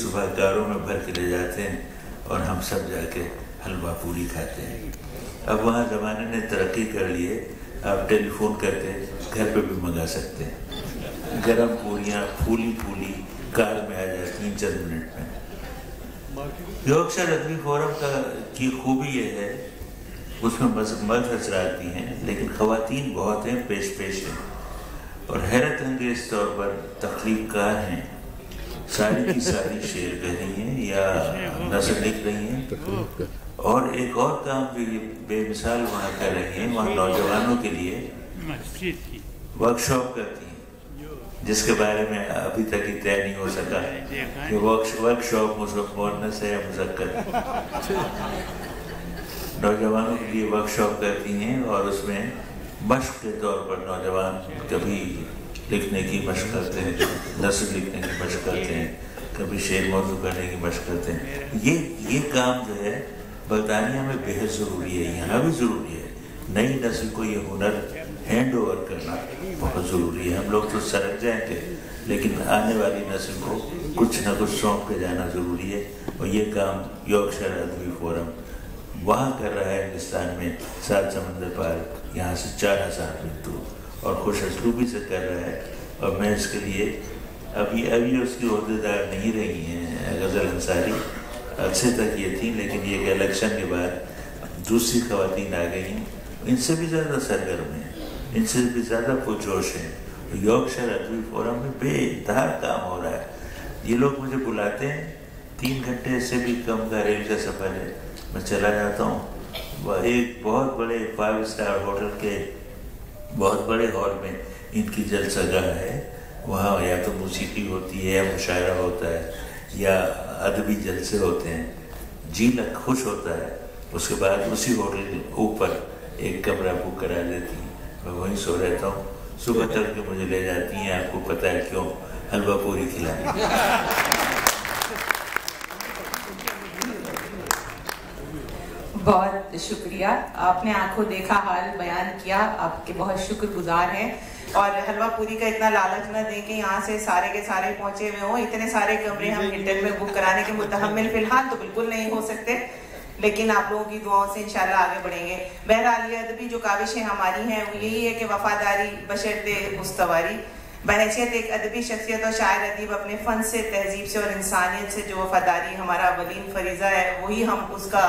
صبح کاروں میں بھر کے لے جاتے ہیں اور ہم سب جا کے حلوہ پوری کھاتے ہیں. اب وہاں زمانے نے ترقی کر لی ہے, آپ ٹیلی فون کر کے گھر پہ بھی منگا سکتے ہیں. گرم پوریاں پھولی پھولی کار میں آ جاتی ہیں چند منٹ میں. یارکشائر ادبی فورم کی خوبی یہ ہے, اس میں مرد حضرات بھی ہیں لیکن خواتین بہت ہیں, پیش ہیں اور حیرت انگیز طور پر تخلیق کار ہیں. ساری کی ساری شعر کہہ رہی ہیں یا نثر لکھ رہی ہیں, اور ایک اور کام بھی بے مثال وہاں کر رہی ہیں. وہاں نوجوانوں کے لیے ورکشاپ کرتی ہیں, جس کے بارے میں ابھی تک ہی طے نہیں ہو سکا کہ ورکشاپ مؤنث ہے یا مذکر. نوجوانوں کے لیے ورکشاپ کرتی ہیں اور اس میں مشق کے طور پر نوجوان کبھی لکھنے کی مشق کرتے ہیں, نثر لکھنے کی مشق کرتے ہیں, کبھی شعر موضوع کرنے کی مشق کرتے ہیں. یہ کام جو ہے برطانیہ میں بہت ضروری ہے, یہاں بھی ضروری ہے. نئی نسل کو یہ ہنر ہینڈ اوور کرنا بہت ضروری ہے. ہم لوگ تو سرک جائیں گے لیکن آنے والی نسل کو کچھ نہ کچھ سونپ کے جانا ضروری ہے, اور یہ کام یارکشائر ادبی فورم وہاں کر رہا ہے ہندوستان میں 7 سمندر پار, یہاں سے 4000 میل دور, اور خوش اسلوبی سے کر رہا ہے. اور میں اس کے لیے ابھی اس کی عہدیدار نہیں رہی ہیں غزل انصاری, عرصے تک یہ تھیں, لیکن یہ کہ الیکشن کے بعد دوسری خواتین آ گئی ہیں, ان سے بھی زیادہ سرگرم ہیں, ان سے بھی زیادہ پرجوش ہیں. یارکشائر ادبی فورم میں بے انتہا کام ہو رہا ہے. یہ لوگ مجھے بلاتے ہیں, 3 گھنٹے سے بھی کم کا ریل کا سفر ہے, میں چلا جاتا ہوں. ایک بہت بڑے 5 اسٹار ہوٹل کے بہت بڑے ہال میں ان کی جلسہ گاہ ہے. وہاں یا تو موسیقی ہوتی ہے یا مشاعرہ ہوتا ہے یا ادبی جلسے ہوتے ہیں. جی لگ خوش ہوتا ہے. اس کے بعد اسی ہوٹل کے اوپر ایک کمرہ بک کرا دیتی ہیں, میں وہیں سو رہتا ہوں. صبح تک کے مجھے لے جاتی ہیں, آپ کو پتہ ہے کیوں, حلوہ پوری کھلانے. بہت شکریہ, آپ نے آنکھوں دیکھا حال بیان کیا, آپ کے بہت شکر گزار ہیں. اور حلوہ پوری کا اتنا لالچ نہ دیں کہ یہاں سے سارے کے سارے پہنچے ہوئے ہوں. اتنے سارے کمرے ہم ہلٹن میں بک کرانے کے متحمل فی الحال تو بالکل نہیں ہو سکتے, لیکن آپ لوگوں کی دعاؤں سے انشاءاللہ آگے بڑھیں گے. بہرحال یہ ادبی جو کاوشیں ہماری ہیں وہ یہی ہے کہ وفاداری بشرط استواری. بحیثیت ایک ادبی شخصیت اور شاعر ادیب اپنے فن سے, تہذیب سے اور انسانیت سے جو وفاداری ہمارا اولین فریضہ ہے, وہی ہم اس کا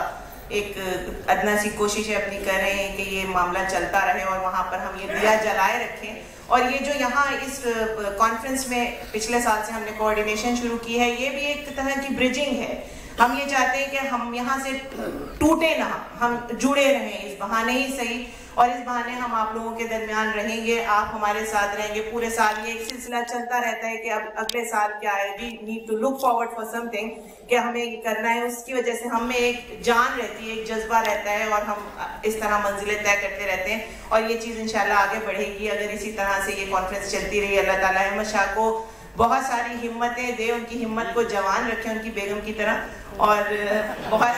ایک ادنا سی کوشش ہے اپنی کر رہے ہیں کہ یہ معاملہ چلتا رہے اور وہاں پر ہم یہ دیا جلائے رکھیں. اور یہ جو یہاں اس کانفرنس میں پچھلے سال سے ہم نے کوآرڈینیشن شروع کی ہے, یہ بھی ایک طرح کی برجنگ ہے. ہم یہ چاہتے ہیں کہ ہم یہاں سے ٹوٹے نہ, ہم جڑے رہیں اس بہانے ہی صحیح, اور اس بہانے ہم آپ لوگوں کے درمیان رہیں گے, آپ ہمارے ساتھ رہیں گے پورے سال. یہ ایک سلسلہ چلتا رہتا ہے کہ اب اگلے سال کیا ہے, we need to look forward for something, کہ ہمیں یہ کرنا ہے. اس کی وجہ سے ہم میں ایک جان رہتی ہے, ایک جذبہ رہتا ہے, اور ہم اس طرح منزلیں طے کرتے رہتے ہیں. اور یہ چیز انشاءاللہ آگے بڑھے گی اگر اسی طرح سے یہ کانفرنس چلتی رہی. اللہ تعالیٰ احمد شاہ کو بہت ساری ہمتیں دے, ان کی ہمت کو جوان رکھے, ان کی بیگم کی طرح. اور بہت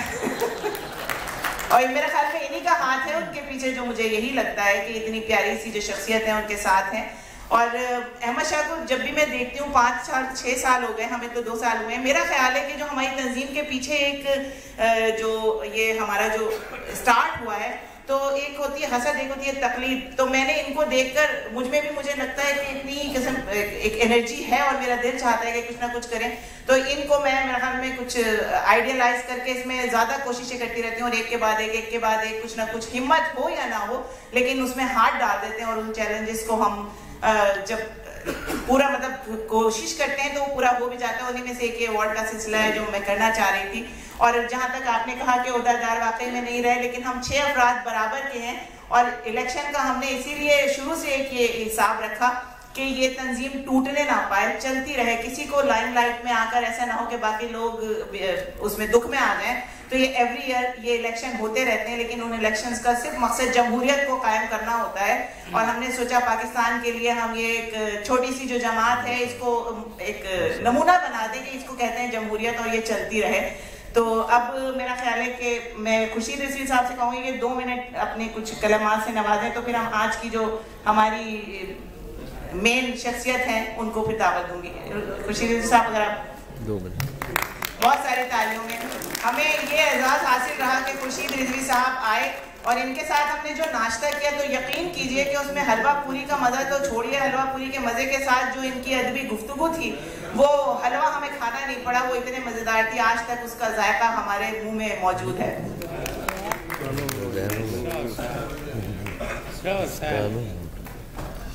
اور میرا خیال میں انہی کا ہاتھ ہے ان کے پیچھے, جو مجھے یہی لگتا ہے کہ اتنی پیاری سی جو شخصیت ہے ان کے ساتھ ہیں. اور احمد شاہ کو جب بھی میں دیکھتی ہوں, 5 سال 6 سال ہو گئے, ہمیں تو 2 سال ہوئے ہیں. میرا خیال ہے کہ جو ہماری تنظیم کے پیچھے ایک جو یہ ہمارا جو سٹارٹ ہوا ہے, تو ایک ہوتی ہے حسد, ایک ہوتی ہے تقلید. تو میں نے ان کو دیکھ کر مجھ میں بھی مجھے لگتا ہے کہ اتنی قسم ایک انرجی ہے, اور میرا دل چاہتا ہے کہ کچھ نہ کچھ کریں. تو ان کو میں میرے خیال میں کچھ آئیڈیلائز کر کے اس میں زیادہ کوششیں کرتی رہتی ہوں, اور ایک کے بعد ایک کچھ نہ کچھ, ہمت ہو یا نہ ہو, لیکن اس میں ہاتھ ڈال دیتے ہیں. اور ان چیلنجز کو ہم جب پورا مطلب کوشش کرتے ہیں تو وہ پورا ہو بھی جاتا ہے. انہیں میں سے ایک ایوارڈ کا سلسلہ ہے جو میں کرنا چاہ رہی تھی. اور جہاں تک آپ نے کہا کہ عہدیدار واقعی میں نہیں رہے, لیکن ہم 6 افراد برابر کے ہیں, اور الیکشن کا ہم نے اسی لیے شروع سے ایک یہ حساب رکھا کہ یہ تنظیم ٹوٹنے نہ پائے, چلتی رہے. کسی کو لائم لائٹ میں آ کر ایسا نہ ہو کہ باقی لوگ اس میں دکھ میں آ جائیں. تو یہ ایوری ایئر یہ الیکشن ہوتے رہتے ہیں, لیکن ان الیکشنز کا صرف مقصد جمہوریت کو قائم کرنا ہوتا ہے. اور ہم نے سوچا پاکستان کے لیے ہم یہ ایک چھوٹی سی جو جماعت ہے اس کو ایک نمونہ بنا دیں کہ اس کو کہتے ہیں جمہوریت, اور یہ چلتی رہے. تو اب میرا خیال ہے کہ میں خورشید رضوی صاحب سے کہوں گی کہ 2 منٹ اپنے کچھ کلمات سے نوازیں, تو پھر ہم آج کی جو ہماری مین شخصیت ہیں ان کو پھر دعوت دوں گی. خورشید رضوی صاحب اگر آپ 2 منٹ. بہت سارے تالیوں میں. ہمیں یہ اعزاز حاصل رہا کہ خورشید رضوی صاحب آئے اور ان کے ساتھ ہم نے جو ناشتہ کیا تو یقین کیجئے کہ اس میں حلوہ پوری کا مزہ تو چھوڑیے، حلوہ پوری کے مزے کے ساتھ جو ان کی ادبی گفتگو تھی وہ حلوہ ہمیں کھانا نہیں پڑا، وہ اتنے مزیدار تھی، آج تک اس کا ذائقہ ہمارے منہ میں موجود ہے.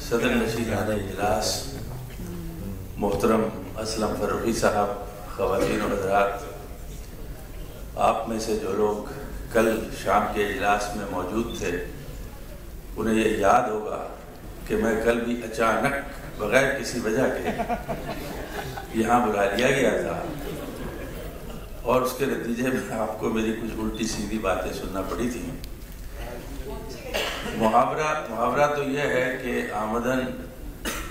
صدر نشین اجلاس محترم اسلم فروخی صاحب، خواتین و حضرات، آپ میں سے جو لوگ کل شام کے اجلاس میں موجود تھے انہیں یہ یاد ہوگا کہ میں کل بھی اچانک بغیر کسی وجہ کے یہاں بلا لیا گیا تھا اور اس کے نتیجے میں آپ کو میری کچھ الٹی سیدھی باتیں سننا پڑی تھیں. محاورہ تو یہ ہے کہ آمدن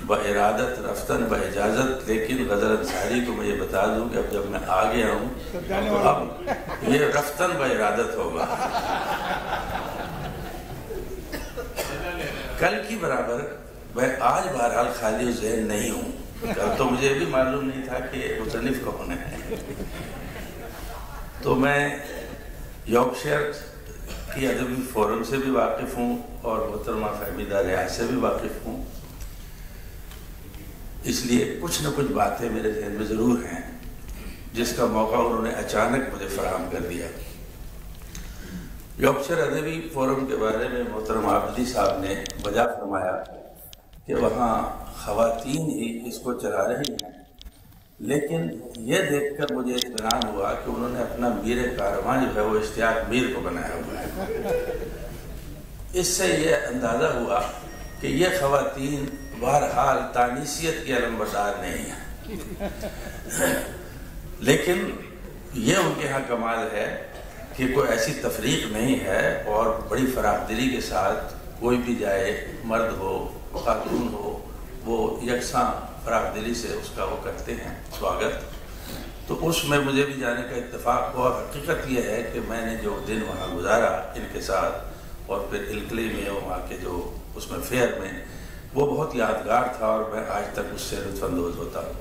بارادت رفتن باجازت، لیکن غزل انصاری کو میں یہ بتا دوں کہ اب جب میں آ گیا ہوں تو اب یہ رفتن بارادت ہوگا. کل کی برابر میں آج بہرحال خالی ذہن نہیں ہوں. کل تو مجھے بھی معلوم نہیں تھا کہ مصنف کون ہے. تو میں یارکشائر کی ادبی فورم سے بھی واقف ہوں اور محترمہ فہمیدہ ریاض سے بھی واقف ہوں، اس لیے کچھ نہ کچھ باتیں میرے ذہن میں ضرور ہیں جس کا موقع انہوں نے اچانک مجھے فراہم کر دیا. یارکشائر ادبی فورم کے بارے میں محترم عابدی صاحب نے وجہ فرمایا کہ وہاں خواتین ہی اس کو چلا رہی ہیں، لیکن یہ دیکھ کر مجھے اطمینان ہوا کہ انہوں نے اپنا میر کارواں جو ہے وہ اشتیاق میر کو بنایا ہوا ہے. اس سے یہ اندازہ ہوا کہ یہ خواتین بہرحال تانیسیت کی علمبردار نہیں ہیں، لیکن یہ ان کے ہاں کمال ہے کہ کوئی ایسی تفریق نہیں ہے اور بڑی فراخ دلی کے ساتھ کوئی بھی جائے، مرد ہو خاتون ہو، وہ یکساں فراخ دلی سے اس کا وہ کرتے ہیں سواگت. تو اس میں مجھے بھی جانے کا اتفاق ہوا. حقیقت یہ ہے کہ میں نے جو دن وہاں گزارا ان کے ساتھ اور پھر الکلی میں وہاں کے جو اس میں فیئر میں، وہ بہت یادگار تھا اور میں آج تک اس سے لطف اندوز ہوتا ہوں.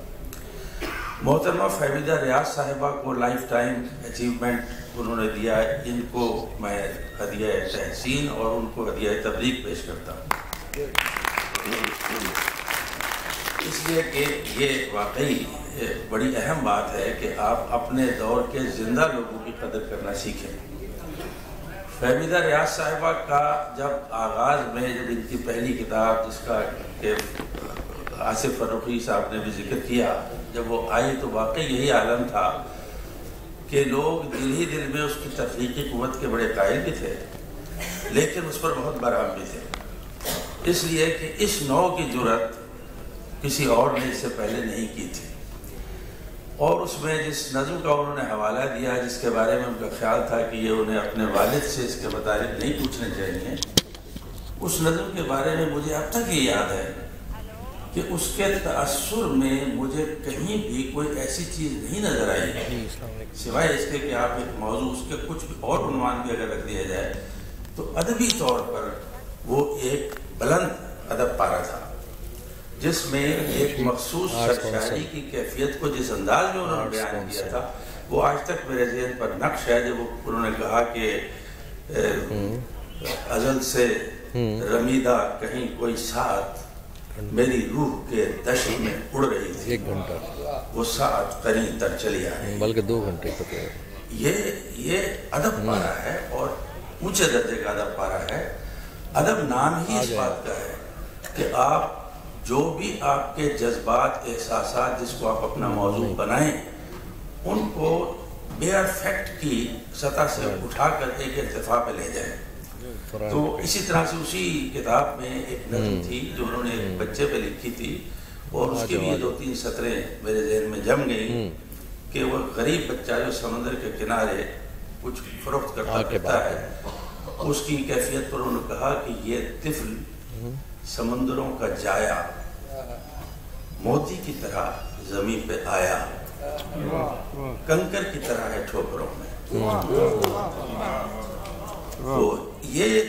محترمہ فہمیدہ ریاض صاحبہ کو لائف ٹائم اچیومنٹ انہوں نے دیا ہے، ان کو میں ہدیہ تحسین اور ان کو ہدیہ تبریک پیش کرتا ہوں، اس لیے کہ یہ واقعی بڑی اہم بات ہے کہ آپ اپنے دور کے زندہ لوگوں کی قدر کرنا سیکھیں. فہمیدہ ریاض صاحبہ کا جب آغاز میں جب ان کی پہلی کتاب جس کا کہ آصف فروخی صاحب نے بھی ذکر کیا، جب وہ آئی تو واقعی یہی عالم تھا کہ لوگ دل ہی دل میں اس کی تخلیقی قوت کے بڑے قائل بھی تھے، لیکن اس پر بہت برہم بھی تھے، اس لیے کہ اس نوع کی جرأت کسی اور نے اس سے پہلے نہیں کی تھی. اور اس میں جس نظم کا انہوں نے حوالہ دیا، جس کے بارے میں ان کا خیال تھا کہ یہ انہیں اپنے والد سے اس کے متعلق نہیں پوچھنے چاہیے، اس نظم کے بارے میں مجھے اب تک یہ یاد ہے کہ اس کے تأثر میں مجھے کہیں بھی کوئی ایسی چیز نہیں نظر آئی سوائے اس کے کہ آپ ایک موضوع اس کے کچھ اور عنوان بھی اگر رکھ دیا جائے تو ادبی طور پر وہ ایک بلند ادب پارا تھا، جس میں ایک مخصوص سرشاری کی کیفیت کو جس انداز میں انہوں نے بیان کیا تھا وہ آج تک میرے ذہن پر نقش ہے. جب انہوں نے کہا کہ ازل سے رمیدہ کہیں کوئی ساتھ میری روح کے دشت میں اڑ رہی تھی، 1 گھنٹہ وہ ساتھ قریب تر چلی آئی، بلکہ 2 گھنٹے تک. یہ ادب پارا ہے اور اونچے درجے کا ادب پارا ہے. ادب نام ہی اس بات کا ہے کہ آپ جو بھی آپ کے جذبات احساسات جس کو آپ اپنا موضوع بنائیں ان کو بیئر فیکٹ کی سطح سے اٹھا کر ایک ارتفاع پہ لے جائیں. تو اسی طرح سے اسی کتاب میں ایک نظم تھی جو انہوں نے ایک بچے پہ لکھی تھی اور اس کی بھی 2-3 سطریں میرے ذہن میں جم گئیں کہ وہ غریب بچہ جو سمندر کے کنارے کچھ فروخت کرتا پھرتا ہے، اس کی کیفیت پر انہوں نے کہا کہ یہ طفل سمندروں کا جایا موتی کی طرح زمین پہ آیا، کنکر کی طرح ہے ٹھوکروں میں. تو یہ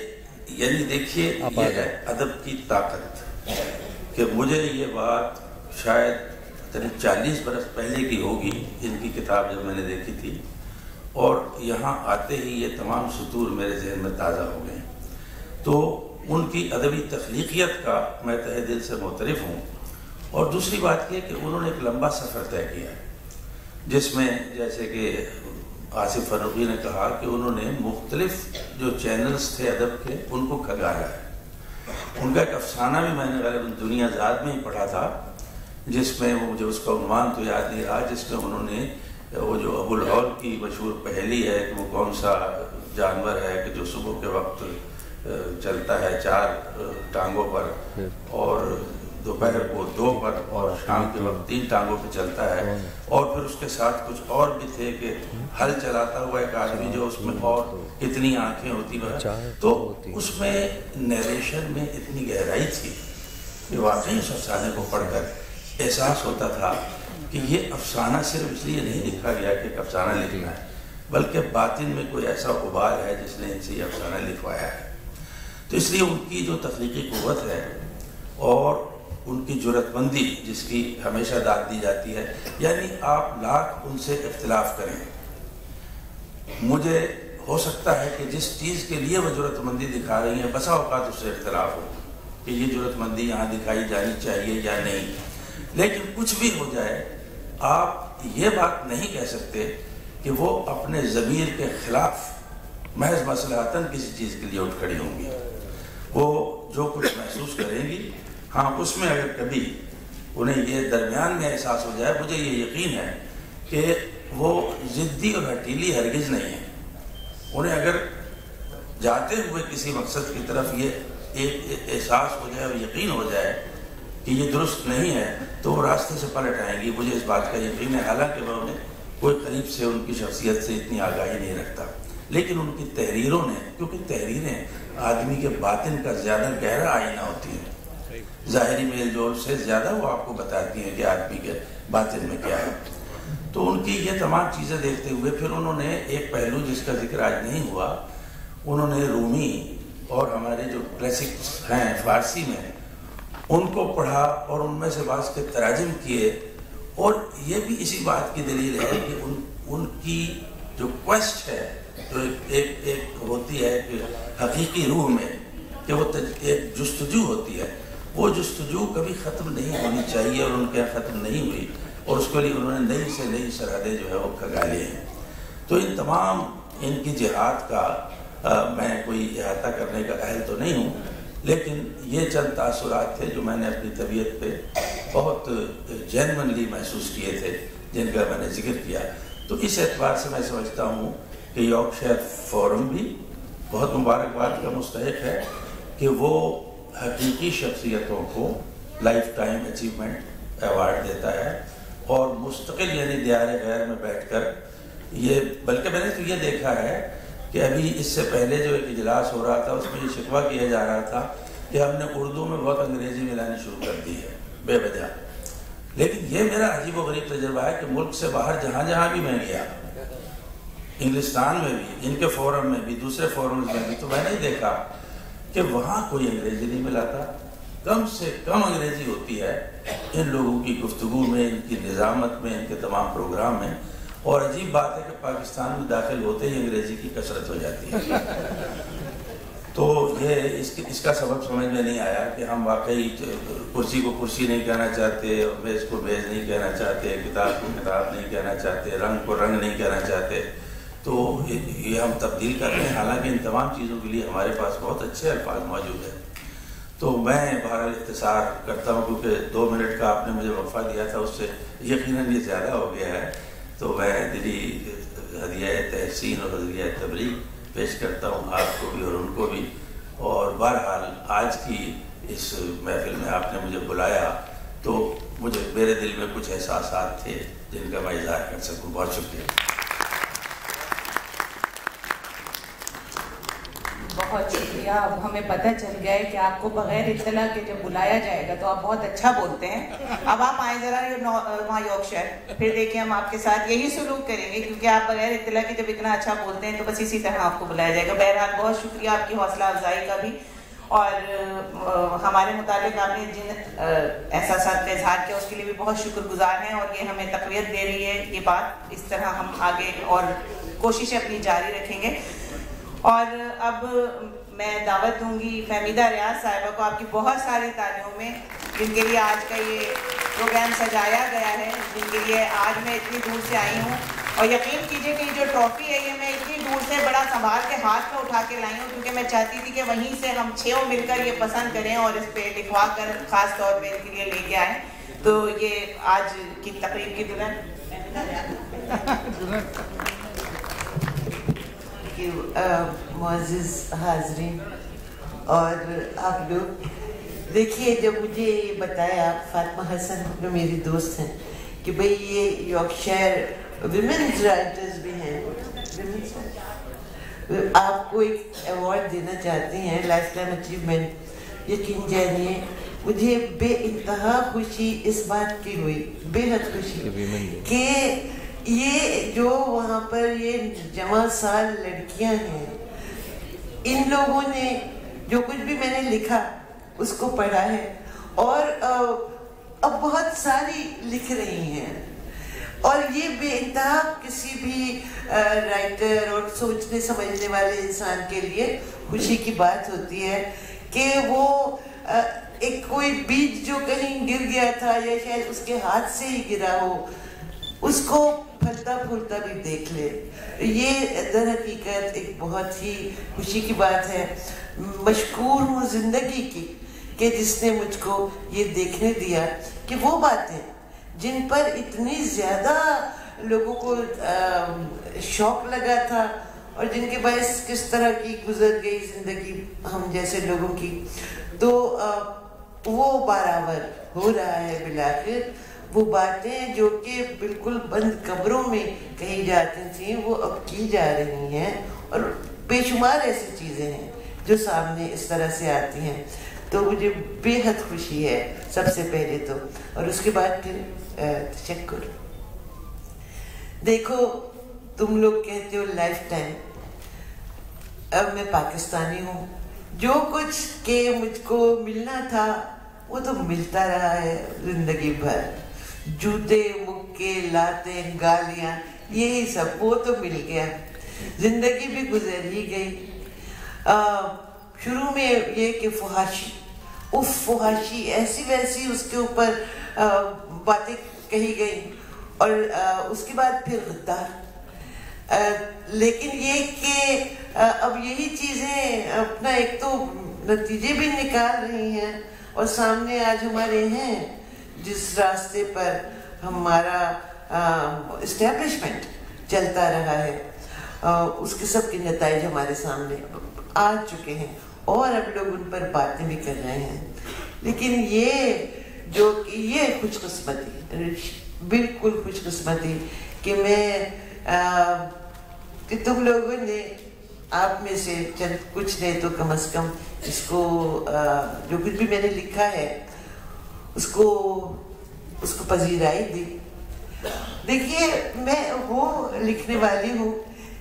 یعنی دیکھیے یہ ہے ادب کی طاقت کہ مجھے یہ بات شاید قریب 40 برس پہلے کی ہوگی ان کی کتاب جب میں نے دیکھی تھی، اور یہاں آتے ہی یہ تمام سطور میرے ذہن میں تازہ ہو گئے. تو ان کی ادبی تخلیقیت کا میں تہہ دل سے معترف ہوں. اور دوسری بات یہ کہ انہوں نے ایک لمبا سفر طے کیا جس میں جیسے کہ آصف فروغی نے کہا کہ انہوں نے مختلف جو چینلز تھے ادب کے ان کو کھگایا ہے. ان کا ایک افسانہ بھی میں نے غالباً دنیا زاد میں ہی پڑھا تھا، جس میں وہ مجھے اس کا عنوان تو یاد نہیں رہا، جس میں انہوں نے وہ جو ابو الہول کی مشہور پہیلی ہے کہ وہ کون سا جانور ہے کہ جو صبح کے وقت چلتا ہے 4 ٹانگوں پر اور دوپہر کو 2 پر اور شام کے وقت 3 ٹانگوں پہ چلتا ہے، اور پھر اس کے ساتھ کچھ اور بھی تھے کہ ہل چلاتا ہوا ایک آدمی جو اس میں اور اتنی آنکھیں ہوتی ہیں. تو اس میں نیریشن میں اتنی گہرائی تھی کہ واقعی اس افسانے کو پڑھ کر احساس ہوتا تھا کہ یہ افسانہ صرف اس لیے نہیں لکھا گیا کہ ایک افسانہ لکھنا ہے، بلکہ باطن میں کوئی ایسا ابال ہے جس نے ان سے یہ افسانہ لکھوایا ہے. تو اس لیے ان کی جو تخلیقی قوت ہے اور ان کی جرأت مندی جس کی ہمیشہ داد دی جاتی ہے، یعنی آپ لاکھ ان سے اختلاف کریں، مجھے ہو سکتا ہے کہ جس چیز کے لیے وہ جرأت مندی دکھا رہی ہیں بسا اوقات اس سے اختلاف ہو کہ یہ جرأت مندی یہاں دکھائی جانی چاہیے یا نہیں، لیکن کچھ بھی ہو جائے آپ یہ بات نہیں کہہ سکتے کہ وہ اپنے ضمیر کے خلاف محض مصلحتاً کسی چیز کے لیے اٹھ کھڑی ہوں گی. وہ جو کچھ محسوس کریں گی، ہاں اس میں اگر کبھی انہیں یہ درمیان میں احساس ہو جائے، مجھے یہ یقین ہے کہ وہ ضدی اور ہٹیلی ہرگز نہیں ہیں. انہیں اگر جاتے ہوئے کسی مقصد کی طرف یہ ایک احساس ہو جائے اور یقین ہو جائے کہ یہ درست نہیں ہے تو وہ راستے سے پلٹ آئیں گی. مجھے اس بات کا یقین ہے، حالانکہ میں انہیں کوئی قریب سے ان کی شخصیت سے اتنی آگاہی نہیں رکھتا، لیکن ان کی تحریروں نے، کیونکہ تحریریں آدمی کے باطن کا زیادہ گہرا آئینہ ہوتی ہیں، ظاہری میل جول سے زیادہ وہ آپ کو بتاتی ہیں کہ آدمی کے باطن میں کیا ہے. تو ان کی یہ تمام چیزیں دیکھتے ہوئے پھر انہوں نے ایک پہلو جس کا ذکر آج نہیں ہوا، انہوں نے رومی اور ہمارے جو کلاسکس ہیں فارسی میں ان کو پڑھا اور ان میں سے بعض کے تراجم کیے. اور یہ بھی اسی بات کی دلیل ہے کہ ان کی جو کویسٹ ہے، جو ایک ہوتی ہے کہ حقیقی روح میں کہ وہ ایک جستجو ہوتی ہے، وہ جستجو کبھی ختم نہیں ہونی چاہیے اور ان کے ختم نہیں ہوئی، اور اس کے لیے انہوں نے نئی سے نئی سرحدیں جو ہے وہ کھگا لی ہیں. تو ان تمام ان کی جہاد کا میں کوئی احاطہ کرنے کا اہل تو نہیں ہوں، لیکن یہ چند تاثرات تھے جو میں نے اپنی طبیعت پہ بہت جینونلی محسوس کیے تھے، جن کا میں نے ذکر کیا. تو اس اعتبار سے میں سمجھتا ہوں کہ یارکشائر فورم بھی بہت مبارکباد کا مستحق ہے کہ وہ حقیقی شخصیتوں کو لائف ٹائم اچیومنٹ ایوارڈ دیتا ہے، اور مستقل یعنی دیار غیر میں بیٹھ کر یہ، بلکہ میں نے تو یہ دیکھا ہے کہ ابھی اس سے پہلے جو ایک اجلاس ہو رہا تھا اس میں یہ شکوہ کیا جا رہا تھا کہ ہم نے اردو میں بہت انگریزی ملانی شروع کر دی ہے بے وجہ. لیکن یہ میرا عجیب و غریب تجربہ ہے کہ ملک سے باہر جہاں جہاں بھی میں گیا، انگلستان میں بھی، ان کے فورم میں بھی، دوسرے فورمز میں بھی، تو میں نے دیکھا کہ وہاں کوئی انگریزی نہیں ملاتا. کم سے کم انگریزی ہوتی ہے ان لوگوں کی گفتگو میں، ان کی نظامت میں، ان کے تمام پروگرام میں. اور عجیب بات ہے کہ پاکستان میں داخل ہوتے ہی انگریزی کی کثرت ہو جاتی ہے. تو یہ اس کا سبب سمجھ میں نہیں آیا کہ ہم واقعی کرسی کو کرسی نہیں کہنا چاہتے، اور میز کو میز نہیں کہنا چاہتے، کتاب کو کتاب نہیں کہنا چاہتے، رنگ کو رنگ نہیں کہنا چاہتے. تو یہ ہم تبدیل کر رہے ہیں، حالانکہ ان تمام چیزوں کے لیے ہمارے پاس بہت اچھے الفاظ موجود ہیں. تو میں بہرحال اختصار کرتا ہوں کیونکہ 2 منٹ کا آپ نے مجھے وقفہ دیا تھا، اس سے یقیناً یہ زیادہ ہو گیا ہے. تو میں دلی ہدیہ تحسین اور ہدیہ تبریک پیش کرتا ہوں آپ کو بھی اور ان کو بھی. اور بہرحال آج کی اس محفل میں آپ نے مجھے بلایا تو مجھے میرے دل میں کچھ احساسات تھے جن کا میں اظہار کر سکوں. بہت شکریہ. بہت شکریہ. اب ہمیں پتہ چل گیا ہے کہ آپ کو بغیر اطلاع کے جب بلایا جائے گا تو آپ بہت اچھا بولتے ہیں. اب آپ آئیں ذرا وہاں یارکشائر، پھر دیکھیں ہم آپ کے ساتھ یہی سلوک کریں گے، کیونکہ آپ بغیر اطلاع کے جب اتنا اچھا بولتے ہیں تو بس اسی طرح آپ کو بلایا جائے گا. بہرحال بہت شکریہ آپ کی حوصلہ افزائی کا بھی. اور ہمارے متعلق آپ نے جن احساسات کا اظہار کیا اس کے لیے بھی بہت شکر گزار ہیں، اور یہ ہمیں تقویت دے رہی ہے یہ بات، اس طرح ہم آگے اور کوششیں اپنی جاری رکھیں گے۔ اور اب میں دعوت دوں گی فہمیدہ ریاض صاحبہ کو آپ کی بہت ساری تالیوں میں، جن کے لیے آج کا یہ پروگرام سجایا گیا ہے، جن کے لیے آج میں اتنی دور سے آئی ہوں، اور یقین کیجئے کہ جو ٹرافی ہے یہ میں اتنی دور سے بڑا سنبھال کے ہاتھ میں اٹھا کے لائی ہوں، کیونکہ میں چاہتی تھی کہ وہیں سے ہم چھوں مل کر یہ پسند کریں اور اس پہ لکھوا کر خاص طور پہ ان کے لیے لے کے آئیں۔ تو یہ آج کی تقریب کی دلہن معزز حاضرین اور آپ لوگ، دیکھیے جب مجھے یہ بتایا فاطمہ حسن جو میری دوست ہیں کہ بھئی یہ یارکشائر ویمنز رائٹرز بھی ہیں، آپ کو ایک ایوارڈ دینا چاہتے ہیں لائف ٹائم اچیومنٹ، یقین جانیے مجھے بے انتہا خوشی اس بات کی ہوئی، بے حد خوشی کہ یہ جو وہاں پر یہ جوان سال لڑکیاں ہیں، ان لوگوں نے جو کچھ بھی میں نے لکھا اس کو پڑھا ہے، اور اب بہت ساری لکھ رہی ہیں، اور یہ بے انتہا کسی بھی رائٹر اور سوچنے سمجھنے والے انسان کے لیے خوشی کی بات ہوتی ہے کہ وہ ایک کوئی بیج جو کہیں گر گیا تھا یا شاید اس کے ہاتھ سے ہی گرا ہو، اس کو پھلتا پھولتا بھی دیکھ لے۔ یہ در حقیقت ایک بہت ہی خوشی کی بات ہے۔ مشکور ہوں زندگی کی کہ جس نے مجھ کو یہ دیکھنے دیا کہ وہ باتیں جن پر اتنی زیادہ لوگوں کو شوق لگا تھا اور جن کے باعث کس طرح کی گزر گئی زندگی ہم جیسے لوگوں کی، تو وہ برابر ہو رہا ہے بالآخر۔ وہ باتیں جو کہ بالکل بند قبروں میں کہی جاتی تھیں وہ اب کی جا رہی ہیں، اور بے شمار ایسی چیزیں ہیں جو سامنے اس طرح سے آتی ہیں، تو مجھے بے حد خوشی ہے سب سے پہلے تو، اور اس کے بعد پھر تشکر۔ دیکھو تم لوگ کہتے ہو لائف ٹائم، اب میں پاکستانی ہوں، جو کچھ کہ مجھ کو ملنا تھا وہ تو ملتا رہا ہے زندگی بھر، جوتے مکے لاتے گالیاں یہی سب وہ تو مل گیا، زندگی بھی گزر ہی گئی۔ شروع میں یہ کہ فحاشی، فحاشی ایسی ویسی اس کے اوپر باتیں کہی گئی، اور اس کے بعد پھر غدار، لیکن یہ کہ اب یہی چیزیں اپنا ایک تو نتیجے بھی نکال رہی ہیں، اور سامنے آج ہمارے ہیں جس راستے پر ہمارا اسٹیبلشمنٹ چلتا رہا ہے، اس کے سب کے نتائج ہمارے سامنے آ چکے ہیں، اور اب لوگ ان پر باتیں بھی کر رہے ہیں۔ لیکن یہ خوش قسمتی، بالکل خوش قسمتی کہ کہ تم لوگوں نے، آپ میں سے چند کچھ نے تو کم از کم اس کو جو کچھ بھی میں نے لکھا ہے اس کو پذیرائی دی۔ دیکھیے میں وہ لکھنے والی ہوں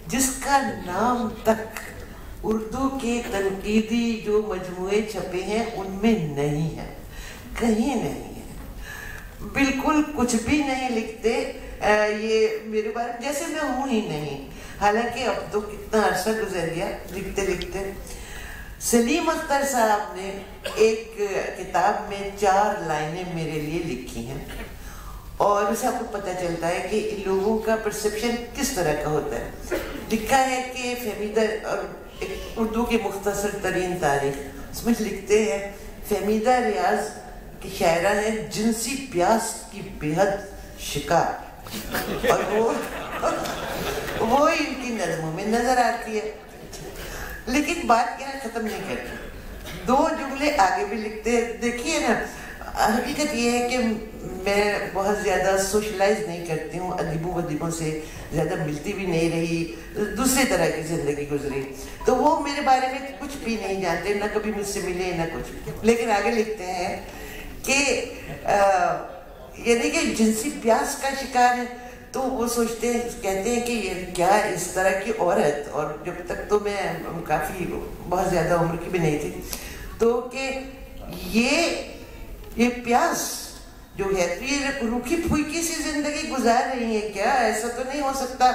جس کا نام تک اردو کے تنقیدی جو مجموعے چھپے ہیں ان میں نہیں ہے، کہیں نہیں ہے، بالکل کچھ بھی نہیں لکھتے یہ میرے بارے میں، جیسے میں ہوں ہی نہیں، حالانکہ اب تو کتنا عرصہ گزر گیا لکھتے لکھتے۔ سلیم اختر صاحب نے ایک کتاب میں 4 لائنیں میرے لیے لکھی ہیں، اور اسے آپ کو پتہ چلتا ہے کہ ان لوگوں کا پرسیپشن کس طرح کا ہوتا ہے۔ لکھا ہے کہ فہمیدہ، اور ایک اردو کی مختصر ترین تاریخ، اس میں لکھتے ہیں فہمیدہ ریاض کی شاعرہ ہے جنسی پیاس کی بے حد شکار، اور وہ ان کی نظموں میں نظر آتی ہے، لیکن بات کیا ختم نہیں کرتی، 2 جملے آگے بھی لکھتے ہیں۔ دیکھیے نا، حقیقت یہ ہے کہ میں بہت زیادہ سوشلائز نہیں کرتی ہوں، ادیبوں سے زیادہ ملتی بھی نہیں رہی، دوسری طرح کی زندگی گزری، تو وہ میرے بارے میں کچھ بھی نہیں جانتے، نہ کبھی مجھ سے ملے نہ کچھ، لیکن آگے لکھتے ہیں کہ یعنی کہ جنسی پیاس کا شکار ہے، تو وہ سوچتے ہیں، کہتے ہیں کہ یہ کیا اس طرح کی عورت، اور جب تک تو میں کافی بہت زیادہ عمر کی بھی نہیں تھی، تو کہ یہ پیاس جو ہے تو یہ روکھی پھوکی سی زندگی گزار رہی ہے کیا؟ ایسا تو نہیں ہو سکتا.